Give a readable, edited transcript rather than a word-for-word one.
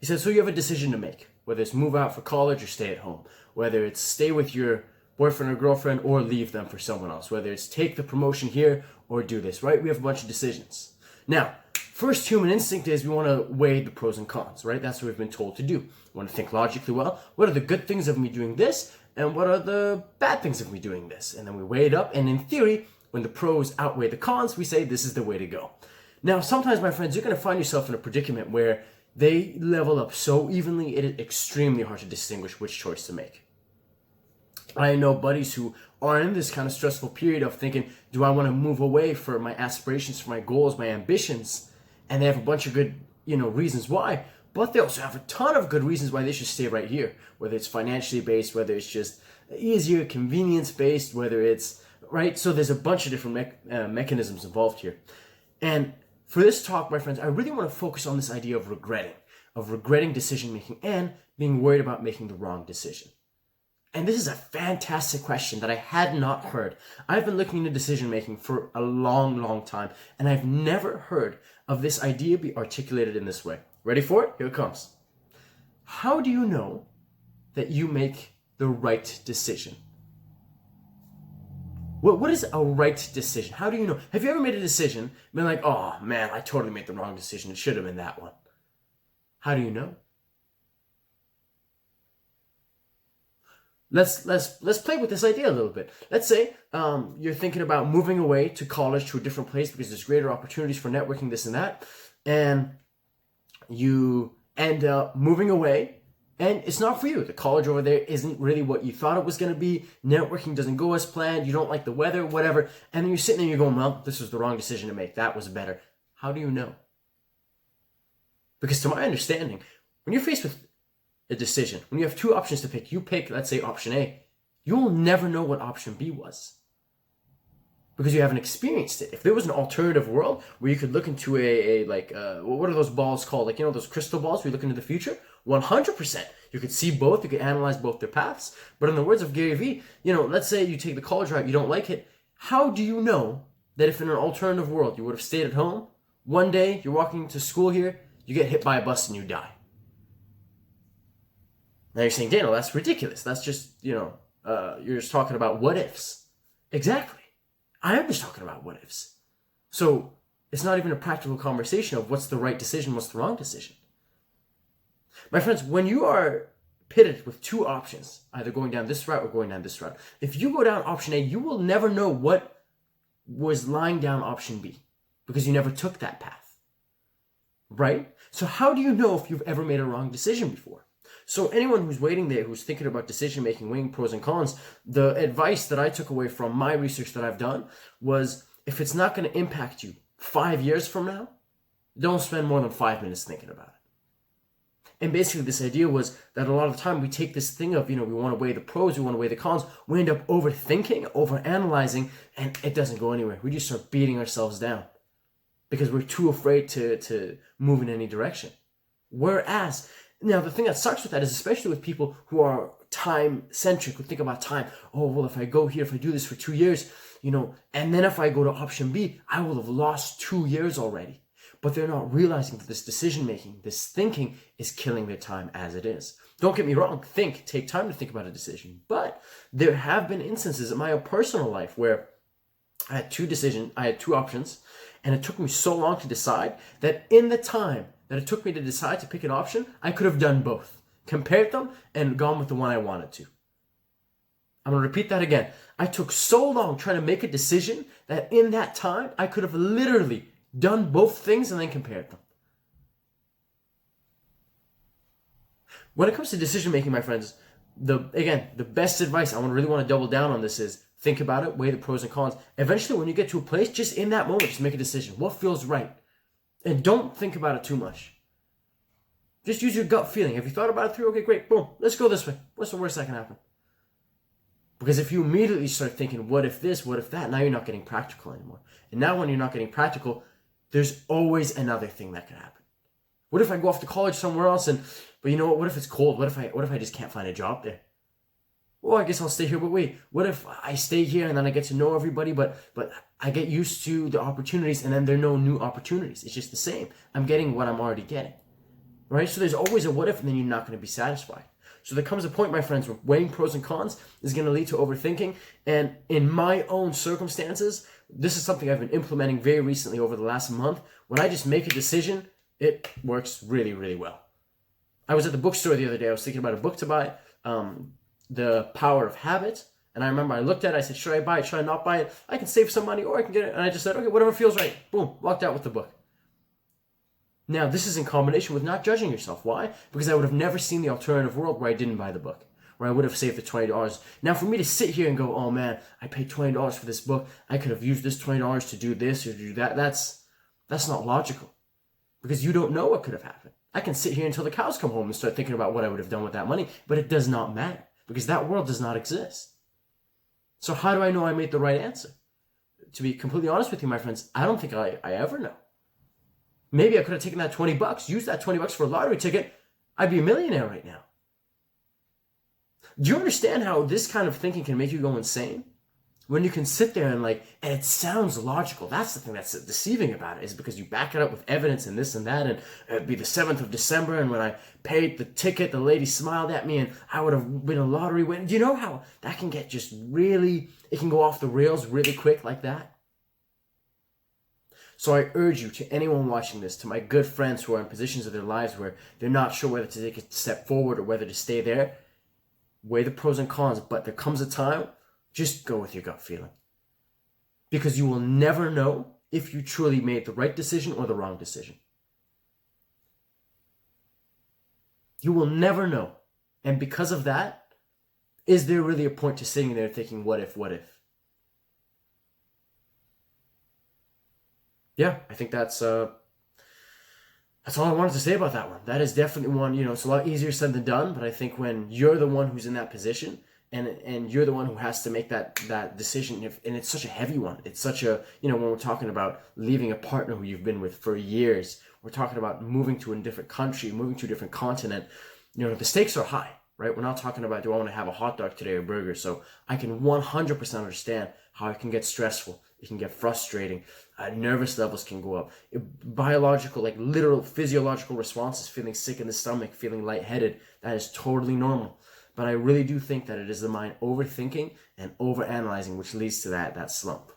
He said, so you have a decision to make, whether it's move out for college or stay at home, whether it's stay with your boyfriend or girlfriend or leave them for someone else, whether it's take the promotion here or do this, right? We have a bunch of decisions. Now, first human instinct is we want to weigh the pros and cons, right? That's what we've been told to do. We want to think logically, well, what are the good things of me doing this? And what are the bad things of me doing this? And then we weigh it up. And in theory, when the pros outweigh the cons, we say this is the way to go. Now, sometimes, my friends, you're going to find yourself in a predicament where they level up so evenly, it is extremely hard to distinguish which choice to make. I know buddies who are in this kind of stressful period of thinking, do I want to move away for my aspirations, for my goals, my ambitions? And they have a bunch of good, reasons why. But they also have a ton of good reasons why they should stay right here. Whether it's financially based, whether it's just easier, convenience based, whether it's, right? So there's a bunch of different mechanisms involved here. And for this talk, my friends, I really want to focus on this idea of regretting decision making and being worried about making the wrong decision. And this is a fantastic question that I had not heard. I've been looking into decision making for a long, long time, and I've never heard of this idea be articulated in this way. Ready for it? Here it comes. How do you know that you make the right decision? What is a right decision? How do you know? Have you ever made a decision and been like, oh man, I totally made the wrong decision. It should have been that one. How do you know? Let's play with this idea a little bit. Let's say you're thinking about moving away to college to a different place because there's greater opportunities for networking, this and that, and you end up moving away, and it's not for you. The college over there isn't really what you thought it was going to be. Networking doesn't go as planned. You don't like the weather, whatever, and then you're sitting there and you're going, well, this was the wrong decision to make. That was better. How do you know? Because to my understanding, when you're faced with a decision, when you have two options to pick, you pick, let's say, option A, you'll never know what option B was because you haven't experienced it. If there was an alternative world where you could look into what are those balls called? Like, those crystal balls where you look into the future, 100%. You could see both, you could analyze both their paths. But in the words of Gary Vee, let's say you take the college route, you don't like it. How do you know that if in an alternative world you would have stayed at home, one day you're walking to school here, you get hit by a bus and you die? Now you're saying, Daniel, that's ridiculous. That's just, you're just talking about what ifs. Exactly. I am just talking about what ifs. So it's not even a practical conversation of what's the right decision, what's the wrong decision. My friends, when you are pitted with two options, either going down this route or going down this route, if you go down option A, you will never know what was lying down option B because you never took that path. Right? So how do you know if you've ever made a wrong decision before? So anyone who's waiting there, who's thinking about decision-making, weighing pros and cons, the advice that I took away from my research that I've done was, if it's not going to impact you 5 years from now, don't spend more than 5 minutes thinking about it. And basically this idea was that a lot of the time we take this thing of, we want to weigh the pros, we want to weigh the cons, we end up overthinking, overanalyzing, and it doesn't go anywhere. We just start beating ourselves down because we're too afraid to move in any direction. Whereas, now, the thing that sucks with that is, especially with people who are time-centric, who think about time. Oh, well, if I go here, if I do this for 2 years, and then if I go to option B, I will have lost 2 years already. But they're not realizing that this decision-making, this thinking is killing their time as it is. Don't get me wrong, take time to think about a decision. But there have been instances in my personal life where I had two options, and it took me so long to decide that in the time that it took me to decide to pick an option, I could have done both, compared them, and gone with the one I wanted to. I'm going to repeat that again. I took so long trying to make a decision that in that time, I could have literally done both things and then compared them. When it comes to decision making, my friends, the best advice, I really want to double down on this, is think about it, weigh the pros and cons. Eventually, when you get to a place, just in that moment, just make a decision. What feels right? And don't think about it too much. Just use your gut feeling. Have you thought about it through? Okay, great. Boom. Let's go this way. What's the worst that can happen? Because if you immediately start thinking, what if this, what if that, now you're not getting practical anymore. And now when you're not getting practical, there's always another thing that could happen. What if I go off to college somewhere else but you know what if it's cold? What if I just can't find a job there? Well, I guess I'll stay here, but wait, what if I stay here and then I get to know everybody, but I get used to the opportunities and then there are no new opportunities. It's just the same. I'm getting what I'm already getting. right? So there's always a what if, and then you're not going to be satisfied. So there comes a point, my friends, where weighing pros and cons is going to lead to overthinking. And in my own circumstances, this is something I've been implementing very recently over the last month. When I just make a decision, it works really, really well. I was at the bookstore the other day. I was thinking about a book to buy, The Power of Habit. And I remember I looked at it. I said, should I buy it? Should I not buy it? I can save some money or I can get it. And I just said, okay, whatever feels right. Boom, walked out with the book. Now, this is in combination with not judging yourself. Why? Because I would have never seen the alternative world where I didn't buy the book, where I would have saved the $20. Now, for me to sit here and go, oh man, I paid $20 for this book. I could have used this $20 to do this or do that. That's not logical, because you don't know what could have happened. I can sit here until the cows come home and start thinking about what I would have done with that money, but it does not matter because that world does not exist. So how do I know I made the right answer? To be completely honest with you, my friends, I don't think I ever know. Maybe I could have taken that $20, used that $20 for a lottery ticket. I'd be a millionaire right now. Do you understand how this kind of thinking can make you go insane? When you can sit there and and it sounds logical. That's the thing that's deceiving about it, is because you back it up with evidence and this and that, and it'd be the 7th of December, and when I paid the ticket, the lady smiled at me, and I would have been a lottery winner. Do you know how that can get just really, it can go off the rails really quick like that? So I urge you, to anyone watching this, to my good friends who are in positions of their lives where they're not sure whether to take a step forward or whether to stay there, weigh the pros and cons, but there comes a time, just go with your gut feeling. Because you will never know if you truly made the right decision or the wrong decision. You will never know. And because of that, is there really a point to sitting there thinking, what if, what if? Yeah, I think that's all I wanted to say about that one. That is definitely one, it's a lot easier said than done, but I think when you're the one who's in that position, and you're the one who has to make that decision, and it's such a heavy one. It's such a, when we're talking about leaving a partner who you've been with for years, we're talking about moving to a different country, moving to a different continent, the stakes are high, right? We're not talking about, do I want to have a hot dog today or a burger? So I can 100% understand how it can get stressful. It can get frustrating. Nervous levels can go up. Biological, literal physiological responses, feeling sick in the stomach, feeling lightheaded, that is totally normal. But I really do think that it is the mind overthinking and overanalyzing which leads to that slump.